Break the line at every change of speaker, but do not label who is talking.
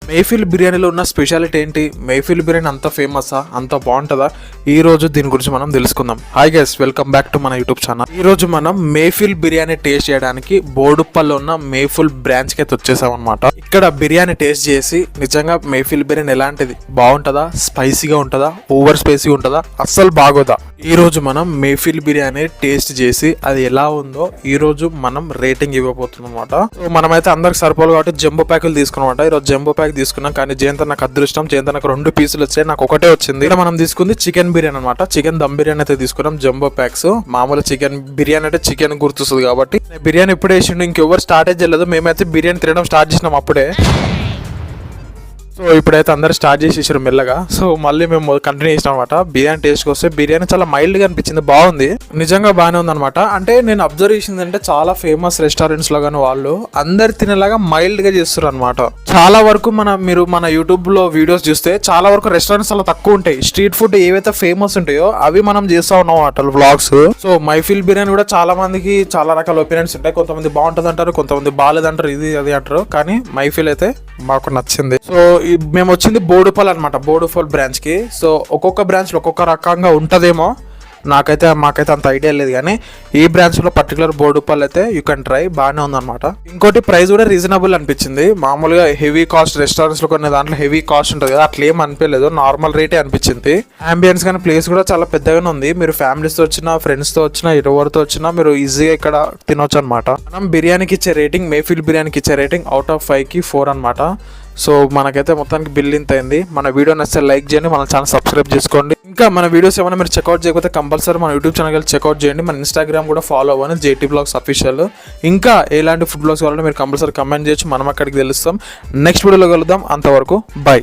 మేఫిల్ బిర్యానీలో ఉన్న స్పెషాలిటీ ఏంటి? మేఫిల్ బిర్యానీ అంత ఫేమసా, అంత బాగుంటుందా? ఈ రోజు దీని గురించి మనం తెలుసుకుందాం. Hi guys, welcome back to మన యూట్యూబ్ ఛానల్. ఈ రోజు మనం మేఫిల్ బిర్యానీ టేస్ట్ చేయడానికి బోడుప్పల్లో ఉన్న మేఫిల్ బ్రాంచ్ కి అయితే వచ్చేసాం అనమాట. ఇక్కడ బిర్యానీ టేస్ట్ చేసి నిజంగా మేఫిల్ బిర్యానీ ఎలాంటిది, బాగుంటుందా, స్పైసీగా ఉంటుందా, ఓవర్ స్పైసీగా ఉంటుందా, అస్సలు బాగోదా? ఈ రోజు మనం మేఫిల్ బిర్యానీ టేస్ట్ చేసి అది ఎలా ఉందో ఈ రోజు మనం రేటింగ్ ఇవ్వబోతున్నాం అనమాట. సో మనమైతే అందరికి సరిపోలు కాబట్టి జంబో ప్యాకులు తీసుకున్నమాట. ఈరోజు జంబో ప్యాక్ తీసుకున్నాం, కానీ జయంత నాకు అదృష్టం, జయంత నాకు 2 పీసులు వచ్చాయి, నాకు ఒకటే వచ్చింది. ఇక్కడ మనం తీసుకుంది చికెన్ బిర్యానీ అనమాట. చికెన్ దమ్ బిర్యానీ అయితే తీసుకున్నాం, జంబో ప్యాక్స్. మామూలు చికెన్ బిర్యానీ అంటే చికెన్ గుర్తొస్తుంది కాబట్టి బిర్యానీ ఎప్పుడు వేసిండు, ఇంకెవరు స్టార్ట్ చేయలేదు. మేమైతే బిర్యానీ తినడం స్టార్ట్ చేసినాం అప్పుడే. సో ఇప్పుడైతే అందరు స్టార్ట్ చేసేసారు మెల్లగా. సో మళ్ళీ మేము కంటిన్యూ చేసినాం అనమాట. బిర్యానీ టేస్ట్కి వస్తే బిర్యానీ చాలా మైల్డ్ గా అనిపించింది, బాగుంది, నిజంగా బాగానే ఉంది అనమాట. అంటే నేను అబ్జర్వ్ చేసింది అంటే చాలా ఫేమస్ రెస్టారెంట్స్ లో కానీ వాళ్ళు అందరు తినేలాగా మైల్డ్ గా చేస్తారు అనమాట. చాలా వరకు మీరు మన యూట్యూబ్ లో వీడియోస్ చూస్తే చాలా వరకు రెస్టారెంట్స్ అలా తక్కువ ఉంటాయి. స్ట్రీట్ ఫుడ్ ఏవైతే ఫేమస్ ఉంటాయో అవి మనం చేస్తా ఉన్నాం అన్నమాట వ్లాగ్స్. సో మైఫిల్ బిర్యానీ కూడా చాలా మందికి చాలా రకాల ఒపీనియన్స్ ఉంటాయి. కొంతమంది బాగుంటుంది అంటారు, కొంతమంది బాగాలేదంటారు, ఇది అది అంటారు. కానీ మైఫిల్ అయితే మాకు నచ్చింది. సో మేము వచ్చింది బోడుపల్ అనమాట, బోడుపల్ బ్రాంచ్ కి. సో ఒక్కొక్క బ్రాంచ్ లో ఒక్కొక్క రకంగా ఉంటదేమో, మాకైతే అంత ఐడియా లేదు. కానీ ఈ బ్రాంచ్ లో పర్టికులర్ బోడుపల్ అయితే యూ కెన్ ట్రై, బాగానే ఉందన్నమాట. ఇంకోటి ప్రైస్ కూడా రీజనబుల్ అనిపించింది. మామూలుగా హెవీ కాస్ట్ రెస్టారెంట్స్ లో కొన్ని దాంట్లో హెవీ కాస్ట్ ఉంటుంది కదా, అట్లా ఏం అనిపించలేదు, నార్మల్ రేటే అనిపించింది. అంబియన్స్ కానీ ప్లేస్ కూడా చాలా పెద్దగానే ఉంది. మీరు ఫ్యామిలీస్ తో వచ్చినా, ఫ్రెండ్స్ తో వచ్చినా, ఎవరితో వచ్చినా మీరు ఈజీగా ఇక్కడ తినొచ్చు అనమాట. మనం బిర్యానీకి ఇచ్చే రేటింగ్, మేఫిల్ బిర్యానీకి ఇచ్చే రేటింగ్ అవుట్ ఆఫ్ 5 కి 4 అనమాట. సో మనకైతే మొత్తానికి బిల్ ఇంత అయింది. మన వీడియో నచ్చితే లైక్ చేయండి, మన ఛానల్ సబ్స్క్రైబ్ చేసుకోండి. ఇంకా మన వీడియోస్ ఏమైనా మీరు చెక్అవుట్ చేయకపోతే కంపల్సరీ మన యూట్యూబ్ ఛానల్ చెక్అవుట్ చేయండి. మన ఇన్స్టాగ్రామ్ కూడా ఫాలో అవ్వండి, జేటీ బ్లాగ్స్ అఫీషియల్. ఇంకా ఎలాంటి ఫుడ్ బ్లాగ్స్ కావాలంటే మీరు కంపల్సరీ కమెంట్ చేయొచ్చు, మనం అక్కడికి తెలుస్తాం. నెక్స్ట్ వీడియోలో కలుద్దాం, అంతవరకు బై.